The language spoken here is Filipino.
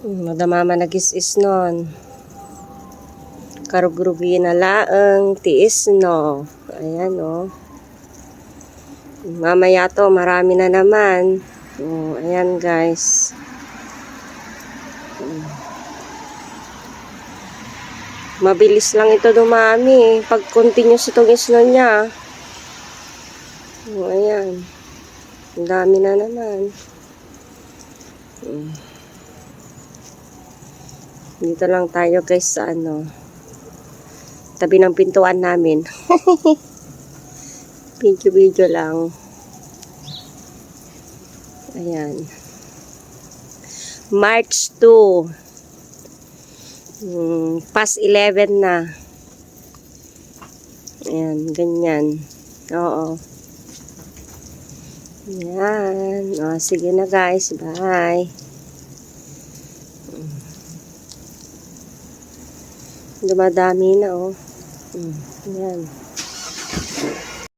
Madamama nag-is-is nun. Karugrugi na laang tiis no. Ayan o. Mamaya to, marami na naman. Ayan guys. Mabilis lang ito dumami. Pag continuous itong isno niya. Ayan. Ang dami na naman. Dito lang tayo guys sa tabi ng pintuan namin. Video lang. Ayan. March 2. Past 11 na. Ayan, ganyan. Oo. Ayan. Sige na guys. Bye. Dumadami na Ayan.